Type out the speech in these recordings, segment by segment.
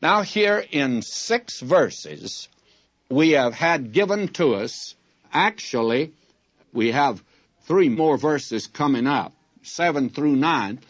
Now here in 6 verses, we have had given to us, actually, we have 3 more verses coming up, 7 through 9.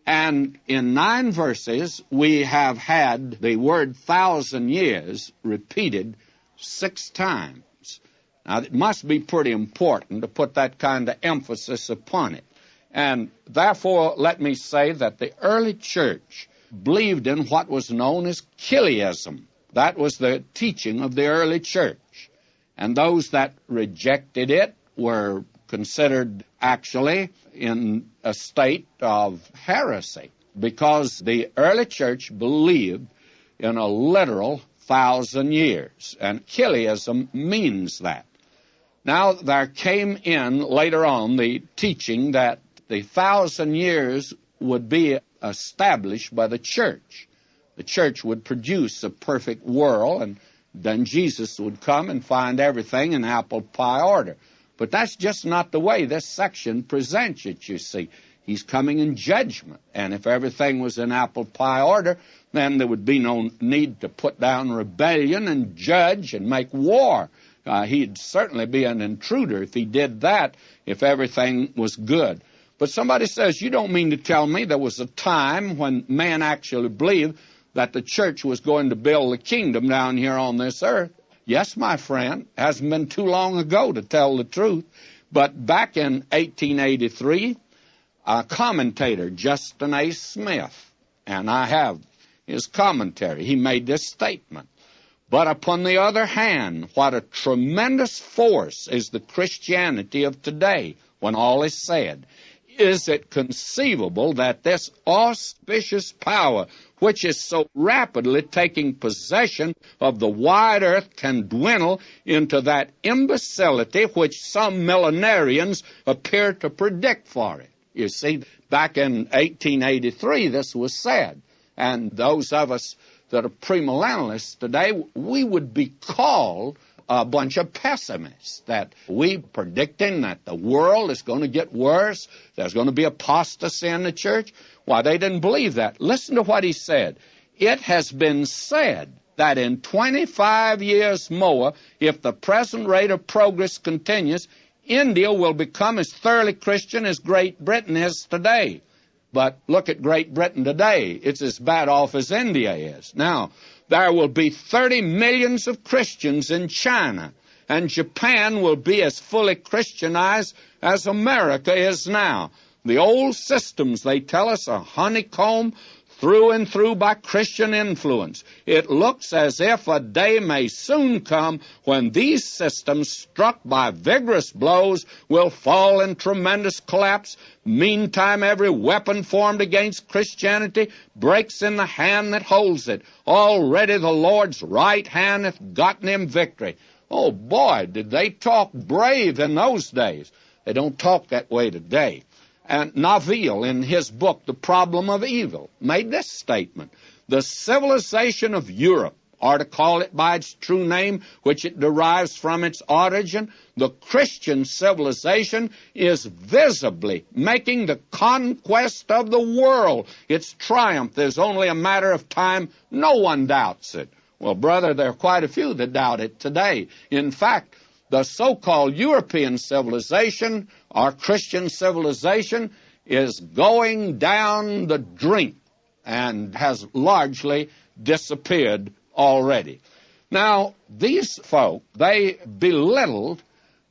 And in 9 verses, we have had the word 1,000 years repeated 6 times. Now, it must be pretty important to put that kind of emphasis upon it. And therefore, let me say that the early church believed in what was known as Chiliasm. That was the teaching of the early church. And those that rejected it were considered actually in a state of heresy, because the early church believed in a literal 1,000 years, and Chiliasm means that. Now, there came in later on the teaching that the 1,000 years would be established by the church. The church would produce a perfect world, and then Jesus would come and find everything in apple pie order. But that's just not the way this section presents it, you see. He's coming in judgment, and if everything was in apple pie order, then there would be no need to put down rebellion and judge and make war. He'd certainly be an intruder if he did that, if everything was good. But somebody says, you don't mean to tell me there was a time when man actually believed that the church was going to build the kingdom down here on this earth? Yes, my friend, hasn't been too long ago, to tell the truth. But back in 1883, a commentator, Justin A. Smith, and I have his commentary, he made this statement: "But upon the other hand, what a tremendous force is the Christianity of today, when all is said. Is it conceivable that this auspicious power, which is so rapidly taking possession of the wide earth, can dwindle into that imbecility which some millenarians appear to predict for it?" You see, back in 1883, this was said. And those of us that are premillennialists today, we would be called a bunch of pessimists, that we predicting that the world is going to get worse, there's going to be apostasy in the church. Why, they didn't believe that. Listen to what he said. "It has been said that in 25 years more, if the present rate of progress continues, India will become as thoroughly Christian as Great Britain is today." But look at Great Britain today. It's as bad off as India is. Now, there will be 30 millions of Christians in China, and Japan will be as fully Christianized as America is now. The old systems, they tell us, are honeycombed through and through by Christian influence. It looks as if a day may soon come when these systems, struck by vigorous blows, will fall in tremendous collapse. Meantime, every weapon formed against Christianity breaks in the hand that holds it. Already the Lord's right hand hath gotten him victory. Oh boy, did they talk brave in those days. They don't talk that way today. And Naville, in his book, The Problem of Evil, made this statement: "The civilization of Europe, or to call it by its true name, which it derives from its origin, the Christian civilization, is visibly making the conquest of the world. Its triumph is only a matter of time. No one doubts it." Well, brother, there are quite a few that doubt it today. In fact, the so-called European civilization, or Christian civilization, is going down the drink and has largely disappeared already. Now, these folk, they belittled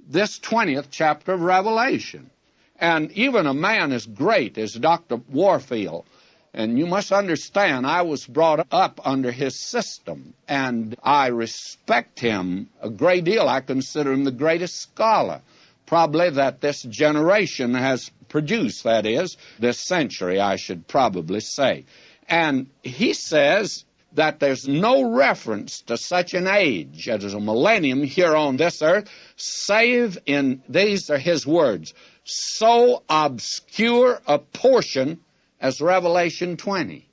this 20th chapter of Revelation. And even a man as great as Dr. Warfield, and you must understand, I was brought up under his system, and I respect him a great deal. I consider him the greatest scholar, probably, that this generation has produced, that is, this century, I should probably say. And he says that there's no reference to such an age as a millennium here on this earth, save in, these are his words, so obscure a portion as Revelation 20.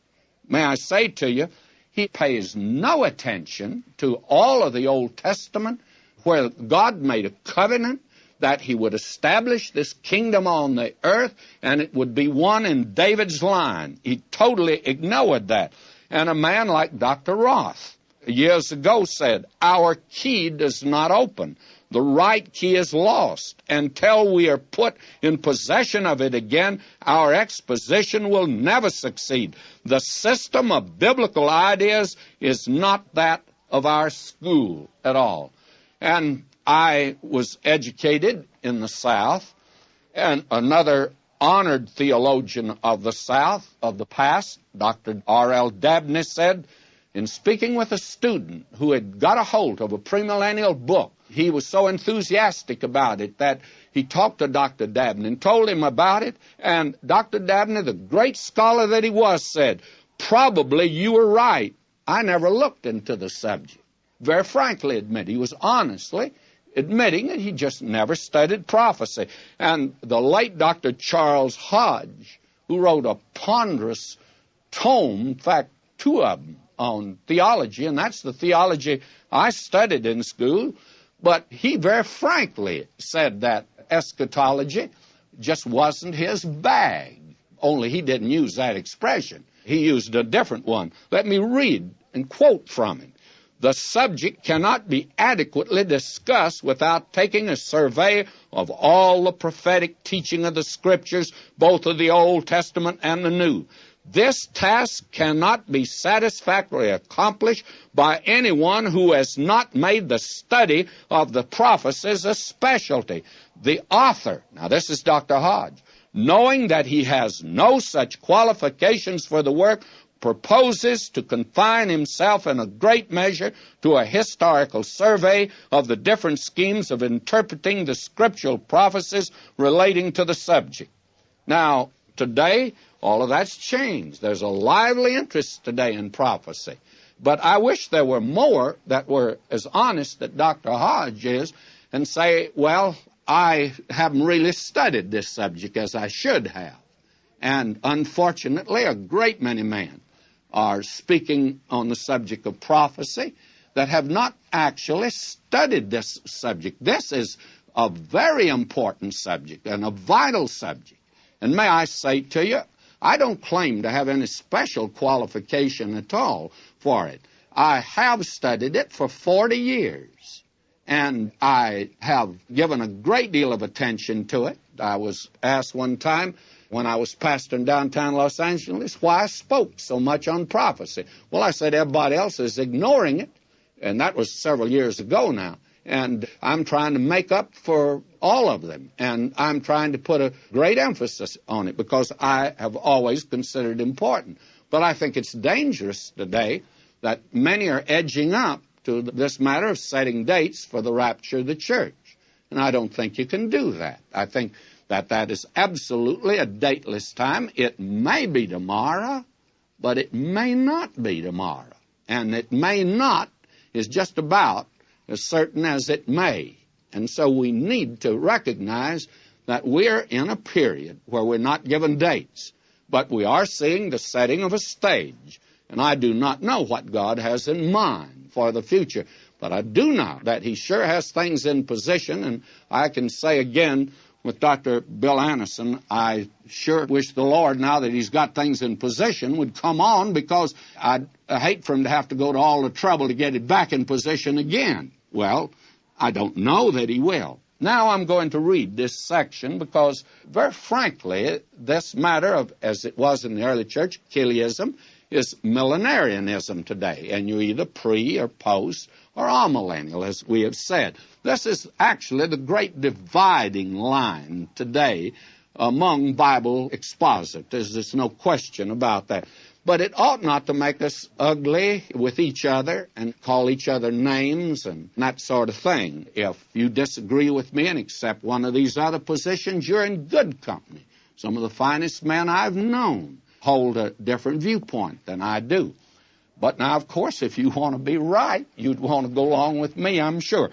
May I say to you, he pays no attention to all of the Old Testament where God made a covenant that he would establish this kingdom on the earth and it would be one in David's line. He totally ignored that. And a man like Dr. Roth years ago said, our key does not open. The right key is lost. Until we are put in possession of it again, our exposition will never succeed. The system of biblical ideas is not that of our school at all. And I was educated in the South, and another honored theologian of the South, of the past, Dr. R.L. Dabney, said, in speaking with a student who had got a hold of a premillennial book, he was so enthusiastic about it that he talked to Dr. Dabney and told him about it, and Dr. Dabney, the great scholar that he was, said, probably you were right. I never looked into the subject. Very frankly admitted, he was honestly admitting that he just never studied prophecy. And the late Dr. Charles Hodge, who wrote a ponderous tome, in fact, 2 of them, on theology, and that's the theology I studied in school, but he very frankly said that eschatology just wasn't his bag, only he didn't use that expression. He used a different one. Let me read and quote from him. The subject cannot be adequately discussed without taking a survey of all the prophetic teaching of the Scriptures, both of the Old Testament and the New. This task cannot be satisfactorily accomplished by anyone who has not made the study of the prophecies a specialty. The author, now this is Dr. Hodge, knowing that he has no such qualifications for the work, proposes to confine himself in a great measure to a historical survey of the different schemes of interpreting the scriptural prophecies relating to the subject. Now, today, all of that's changed. There's a lively interest today in prophecy. But I wish there were more that were as honest that Dr. Hodge is and say, well, I haven't really studied this subject as I should have. And unfortunately, a great many men are speaking on the subject of prophecy that have not actually studied this subject. This is a very important subject and a vital subject. And may I say to you, I don't claim to have any special qualification at all for it. I have studied it for 40 years, and I have given a great deal of attention to it. I was asked one time when I was pastoring downtown Los Angeles why I spoke so much on prophecy. Well, I said everybody else is ignoring it, and that was several years ago now. And I'm trying to make up for all of them. And I'm trying to put a great emphasis on it because I have always considered it important. But I think it's dangerous today that many are edging up to this matter of setting dates for the rapture of the church. And I don't think you can do that. I think that that is absolutely a dateless time. It may be tomorrow, but it may not be tomorrow. And it may not is just about as certain as it may. And so we need to recognize that we're in a period where we're not given dates, but we are seeing the setting of a stage. And I do not know what God has in mind for the future, but I do know that He sure has things in position. And I can say again with Dr. Bill Anderson, I sure wish the Lord, now that He's got things in position, would come on, because I'd hate for Him to have to go to all the trouble to get it back in position again. Well, I don't know that He will. Now I'm going to read this section because, very frankly, this matter of, as it was in the early church, Chiliasm, is millenarianism today. And you're either pre or post or amillennial, as we have said. This is actually the great dividing line today among Bible expositors. There's no question about that. But it ought not to make us ugly with each other and call each other names and that sort of thing. If you disagree with me and accept one of these other positions, you're in good company. Some of the finest men I've known hold a different viewpoint than I do. But now, of course, if you want to be right, you'd want to go along with me, I'm sure.